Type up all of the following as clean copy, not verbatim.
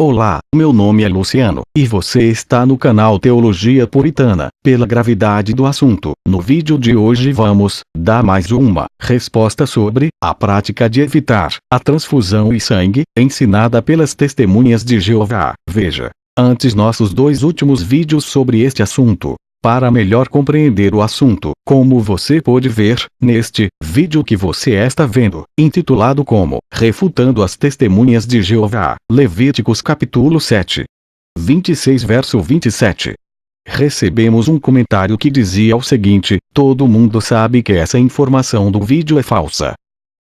Olá, meu nome é Luciano, e você está no canal Teologia Puritana. Pela gravidade do assunto, no vídeo de hoje vamos dar mais uma resposta sobre a prática de evitar a transfusão de sangue, ensinada pelas testemunhas de Jeová. Veja antes nossos dois últimos vídeos sobre este assunto, para melhor compreender o assunto, como você pode ver neste vídeo que você está vendo, intitulado como Refutando as Testemunhas de Jeová, Levíticos capítulo 7, 26 verso 27. Recebemos um comentário que dizia o seguinte: todo mundo sabe que essa informação do vídeo é falsa.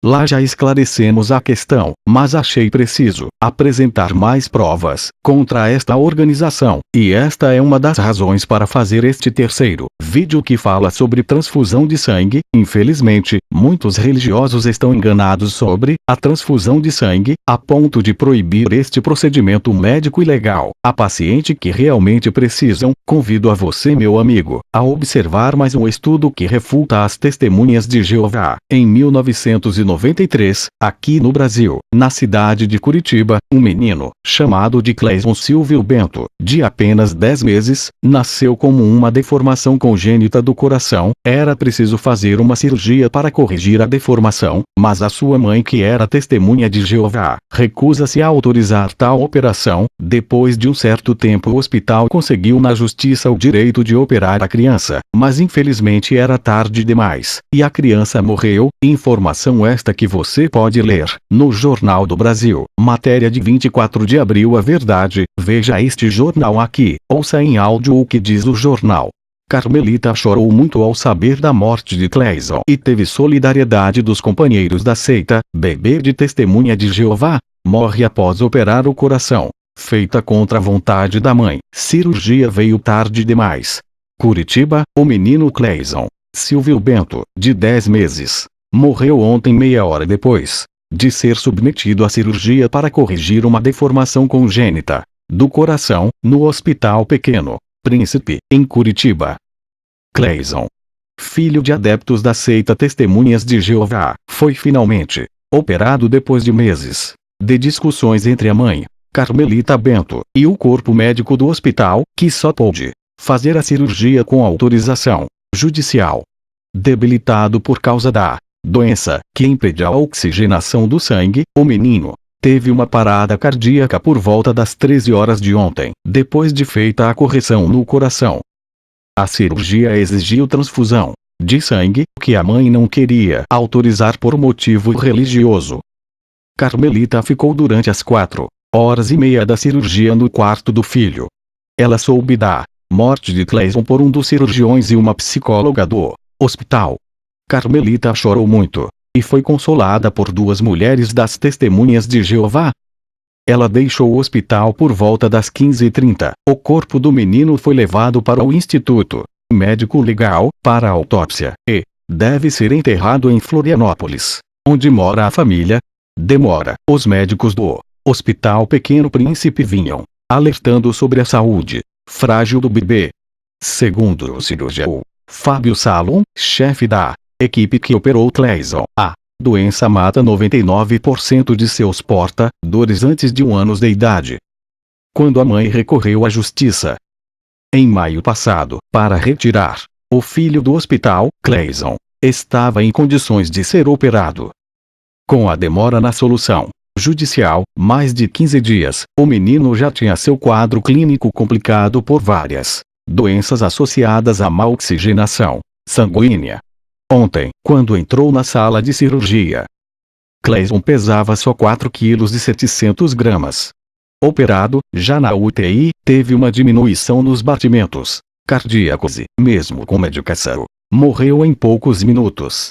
Lá já esclarecemos a questão, mas achei preciso apresentar mais provas contra esta organização, e esta é uma das razões para fazer este terceiro vídeo que fala sobre transfusão de sangue. Infelizmente, muitos religiosos estão enganados sobre a transfusão de sangue, a ponto de proibir este procedimento médico ilegal a pacientes que realmente precisam. Convido a você, meu amigo, a observar mais um estudo que refuta as testemunhas de Jeová. Em 1993, aqui no Brasil, na cidade de Curitiba, um menino, chamado de Cleison Silvio Bento, de apenas 10 meses, nasceu com uma deformação congênita do coração. Era preciso fazer uma cirurgia para corrigir a deformação, mas a sua mãe, que era testemunha de Jeová, recusa-se a autorizar tal operação. Depois de um certo tempo, o hospital conseguiu na justiça o direito de operar a criança, mas infelizmente era tarde demais, e a criança morreu. Informação esta que você pode ler no Jornal do Brasil, matéria de 24 de abril. A verdade, veja este jornal aqui, ouça em áudio o que diz o jornal. Carmelita chorou muito ao saber da morte de Cleison e teve solidariedade dos companheiros da seita. Bebê de testemunha de Jeová morre após operar o coração, feita contra a vontade da mãe. Cirurgia veio tarde demais. Curitiba, o menino Cleison Silvio Bento, de 10 meses, morreu ontem, meia hora depois de ser submetido à cirurgia para corrigir uma deformação congênita do coração, no Hospital Pequeno Príncipe, em Curitiba. Cleison, filho de adeptos da seita Testemunhas de Jeová, foi finalmente operado depois de meses de discussões entre a mãe, Carmelita Bento, e o corpo médico do hospital, que só pôde fazer a cirurgia com autorização judicial. Debilitado por causa da doença que impede a oxigenação do sangue, o menino teve uma parada cardíaca por volta das 13 horas de ontem, depois de feita a correção no coração. A cirurgia exigiu transfusão de sangue, que a mãe não queria autorizar por motivo religioso. Carmelita ficou durante as 4h30 da cirurgia no quarto do filho. Ela soube da morte de Cleison por um dos cirurgiões e uma psicóloga do hospital. Carmelita chorou muito e foi consolada por duas mulheres das testemunhas de Jeová. Ela deixou o hospital por volta das 15h30. O corpo do menino foi levado para o Instituto Médico Legal para autópsia e deve ser enterrado em Florianópolis, onde mora a família. Demora. Os médicos do Hospital Pequeno Príncipe vinham alertando sobre a saúde frágil do bebê. Segundo o cirurgião Fábio Salom, chefe da equipe que operou Cleison, a doença mata 99% de seus portadores antes de 1 ano de idade. Quando a mãe recorreu à justiça em maio passado para retirar o filho do hospital, Cleison estava em condições de ser operado. Com a demora na solução judicial, mais de 15 dias, o menino já tinha seu quadro clínico complicado por várias doenças associadas à má oxigenação sanguínea. Ontem, quando entrou na sala de cirurgia, Cleison pesava só 4,7 kg. Operado, já na UTI, teve uma diminuição nos batimentos cardíacos e, mesmo com medicação, morreu em poucos minutos.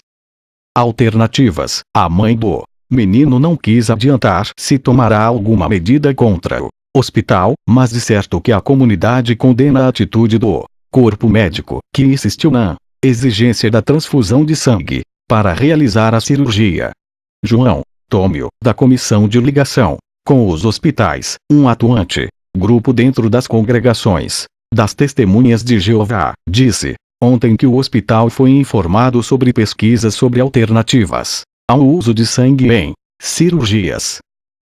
Alternativas: a mãe do menino não quis adiantar se tomará alguma medida contra o hospital, mas de certo que a comunidade condena a atitude do corpo médico, que insistiu na exigência da transfusão de sangue para realizar a cirurgia. João Tômio, da Comissão de Ligação com os Hospitais, um atuante grupo dentro das congregações das Testemunhas de Jeová, disse ontem que o hospital foi informado sobre pesquisas sobre alternativas ao uso de sangue em cirurgias.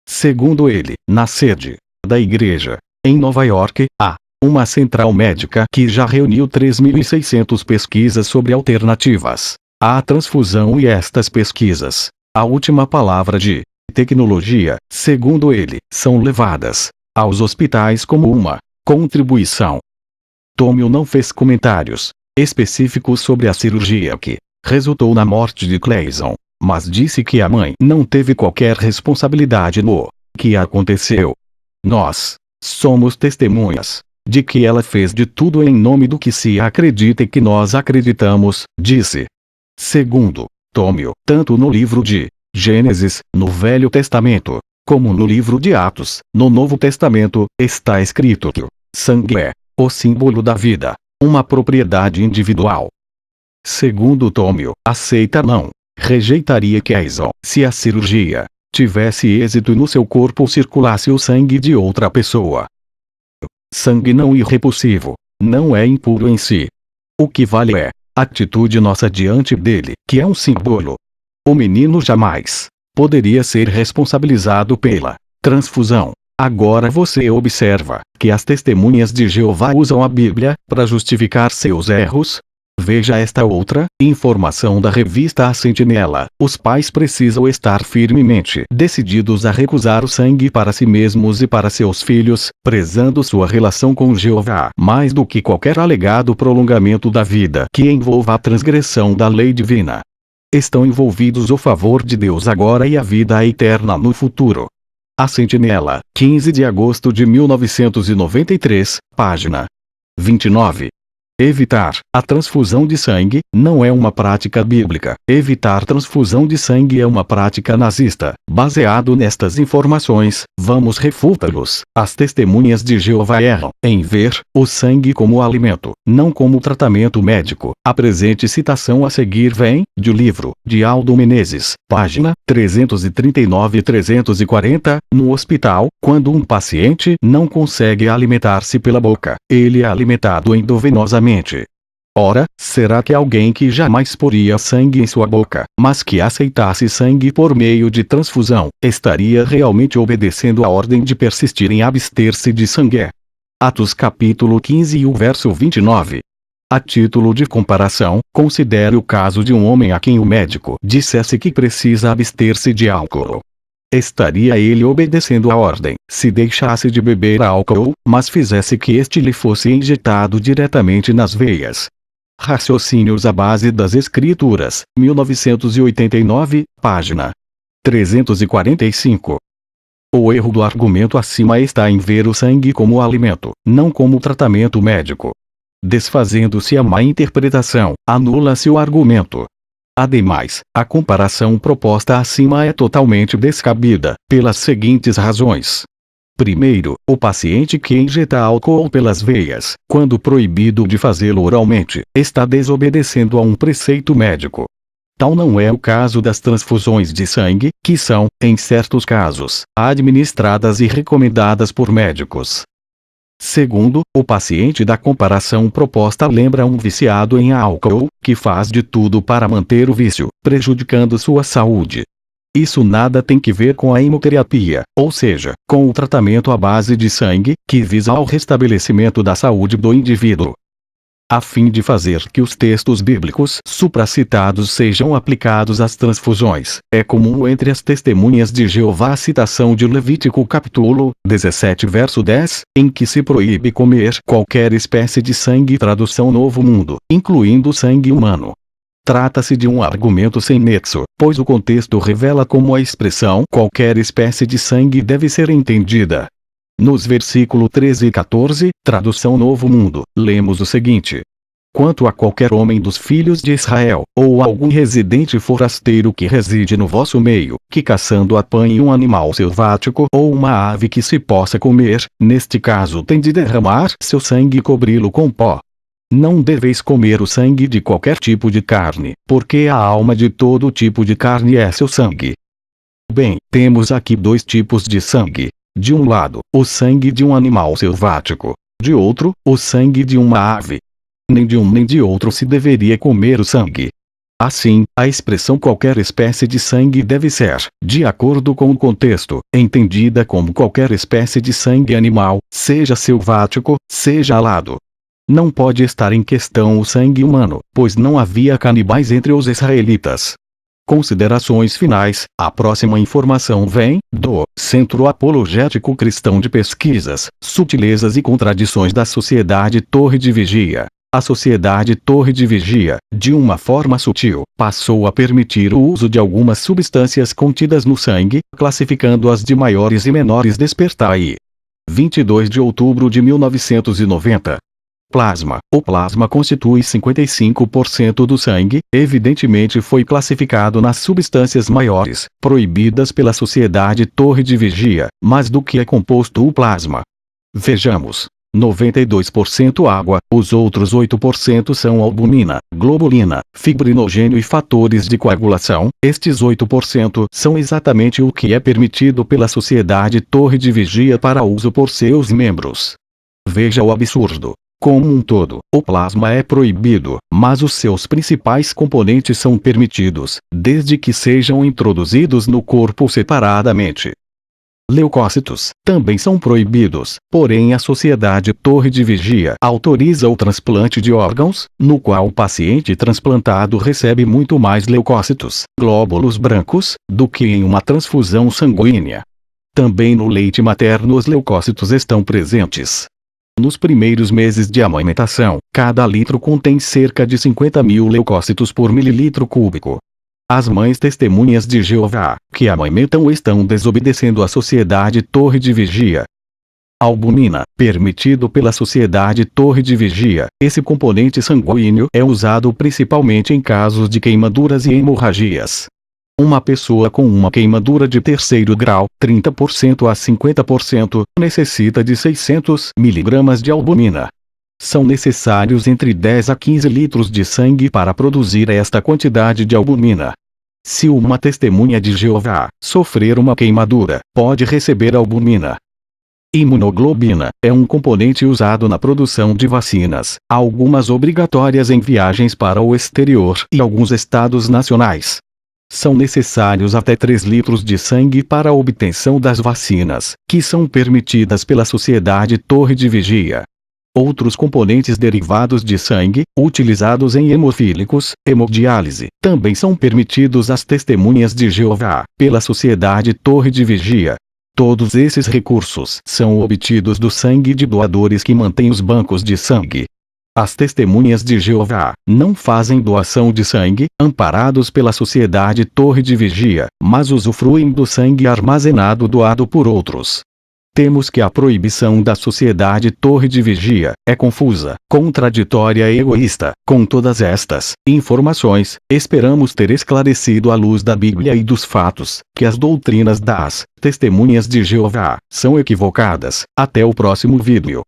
Segundo ele, na sede da igreja. Em Nova York, há uma central médica que já reuniu 3.600 pesquisas sobre alternativas à transfusão, e estas pesquisas, a última palavra de tecnologia, segundo ele, são levadas aos hospitais como uma contribuição. Tomio não fez comentários específicos sobre a cirurgia que resultou na morte de Clayson, mas disse que a mãe não teve qualquer responsabilidade no que aconteceu. Nós somos testemunhas de que ela fez de tudo em nome do que se acredita e que nós acreditamos, disse. Segundo Tomio, tanto no livro de Gênesis, no Velho Testamento, como no livro de Atos, no Novo Testamento, está escrito que o sangue é o símbolo da vida, uma propriedade individual. Segundo Tomio, aceita não rejeitaria Clayson se a cirurgia tivesse êxito e no seu corpo circulasse o sangue de outra pessoa. Sangue não irrepulsivo, não é impuro em si. O que vale é a atitude nossa diante dele, que é um símbolo. O menino jamais poderia ser responsabilizado pela transfusão. Agora você observa que as testemunhas de Jeová usam a Bíblia para justificar seus erros. Veja esta outra informação da revista A Sentinela. Os pais precisam estar firmemente decididos a recusar o sangue para si mesmos e para seus filhos, prezando sua relação com Jeová mais do que qualquer alegado prolongamento da vida que envolva a transgressão da lei divina. Estão envolvidos o favor de Deus agora e a vida eterna no futuro. A Sentinela, 15 de agosto de 1993, página 29. Evitar a transfusão de sangue não é uma prática bíblica. Evitar transfusão de sangue é uma prática nazista. Baseado nestas informações, vamos refutá-los. As testemunhas de Jeová erram em ver o sangue como alimento, não como tratamento médico. A presente citação a seguir vem do livro de Aldo Menezes, página 339 e 340. No hospital, quando um paciente não consegue alimentar-se pela boca, ele é alimentado endovenosamente. Ora, será que alguém que jamais poria sangue em sua boca, mas que aceitasse sangue por meio de transfusão, estaria realmente obedecendo a ordem de persistir em abster-se de sangue? Atos capítulo 15 e o verso 29. A título de comparação, considere o caso de um homem a quem o médico dissesse que precisa abster-se de álcool. Estaria ele obedecendo a ordem, se deixasse de beber álcool, mas fizesse que este lhe fosse injetado diretamente nas veias? Raciocínios à base das Escrituras, 1989, página 345. O erro do argumento acima está em ver o sangue como alimento, não como tratamento médico. Desfazendo-se a má interpretação, anula-se o argumento. Ademais, a comparação proposta acima é totalmente descabida, pelas seguintes razões. Primeiro, o paciente que injeta álcool pelas veias, quando proibido de fazê-lo oralmente, está desobedecendo a um preceito médico. Tal não é o caso das transfusões de sangue, que são, em certos casos, administradas e recomendadas por médicos. Segundo, o paciente da comparação proposta lembra um viciado em álcool, que faz de tudo para manter o vício, prejudicando sua saúde. Isso nada tem que ver com a hemoterapia, ou seja, com o tratamento à base de sangue, que visa ao restabelecimento da saúde do indivíduo. A fim de fazer que os textos bíblicos supracitados sejam aplicados às transfusões, é comum entre as testemunhas de Jeová a citação de Levítico capítulo 17 verso 10, em que se proíbe comer qualquer espécie de sangue. Tradução Novo Mundo, incluindo sangue humano. Trata-se de um argumento sem nexo, pois o contexto revela como a expressão qualquer espécie de sangue deve ser entendida. Nos versículos 13 e 14, tradução Novo Mundo, lemos o seguinte: quanto a qualquer homem dos filhos de Israel, ou algum residente forasteiro que reside no vosso meio, que caçando apanhe um animal selvático ou uma ave que se possa comer, neste caso tem de derramar seu sangue e cobri-lo com pó. Não deveis comer o sangue de qualquer tipo de carne, porque a alma de todo tipo de carne é seu sangue. Bem, temos aqui dois tipos de sangue. De um lado, o sangue de um animal selvático. De outro, o sangue de uma ave. Nem de um nem de outro se deveria comer o sangue. Assim, a expressão qualquer espécie de sangue deve ser, de acordo com o contexto, entendida como qualquer espécie de sangue animal, seja selvático, seja alado. Não pode estar em questão o sangue humano, pois não havia canibais entre os israelitas. Considerações finais. A próxima informação vem do Centro Apologético Cristão de Pesquisas, Sutilezas e Contradições da Sociedade Torre de Vigia. A Sociedade Torre de Vigia, de uma forma sutil, passou a permitir o uso de algumas substâncias contidas no sangue, classificando-as de maiores e menores. Despertai. 22 de outubro de 1990. Plasma. O plasma constitui 55% do sangue, evidentemente foi classificado nas substâncias maiores, proibidas pela Sociedade Torre de Vigia, mas do que é composto o plasma? Vejamos. 92% água, os outros 8% são albumina, globulina, fibrinogênio e fatores de coagulação. Estes 8% são exatamente o que é permitido pela Sociedade Torre de Vigia para uso por seus membros. Veja o absurdo. Como um todo, o plasma é proibido, mas os seus principais componentes são permitidos, desde que sejam introduzidos no corpo separadamente. Leucócitos também são proibidos, porém a Sociedade Torre de Vigia autoriza o transplante de órgãos, no qual o paciente transplantado recebe muito mais leucócitos, glóbulos brancos, do que em uma transfusão sanguínea. Também no leite materno os leucócitos estão presentes. Nos primeiros meses de amamentação, cada litro contém cerca de 50.000 leucócitos por mililitro cúbico. As mães testemunhas de Jeová, que amamentam, estão desobedecendo à Sociedade Torre de Vigia. Albumina, permitido pela Sociedade Torre de Vigia, esse componente sanguíneo é usado principalmente em casos de queimaduras e hemorragias. Uma pessoa com uma queimadura de terceiro grau, 30% a 50%, necessita de 600 mg de albumina. São necessários entre 10 a 15 litros de sangue para produzir esta quantidade de albumina. Se uma testemunha de Jeová sofrer uma queimadura, pode receber albumina. Imunoglobina é um componente usado na produção de vacinas, algumas obrigatórias em viagens para o exterior e alguns estados nacionais. São necessários até 3 litros de sangue para a obtenção das vacinas, que são permitidas pela Sociedade Torre de Vigia. Outros componentes derivados de sangue, utilizados em hemofílicos, hemodiálise, também são permitidos às testemunhas de Jeová, pela Sociedade Torre de Vigia. Todos esses recursos são obtidos do sangue de doadores que mantêm os bancos de sangue. As testemunhas de Jeová não fazem doação de sangue, amparados pela Sociedade Torre de Vigia, mas usufruem do sangue armazenado doado por outros. Temos que a proibição da Sociedade Torre de Vigia é confusa, contraditória e egoísta. Com todas estas informações, esperamos ter esclarecido à luz da Bíblia e dos fatos, que as doutrinas das testemunhas de Jeová são equivocadas. Até o próximo vídeo.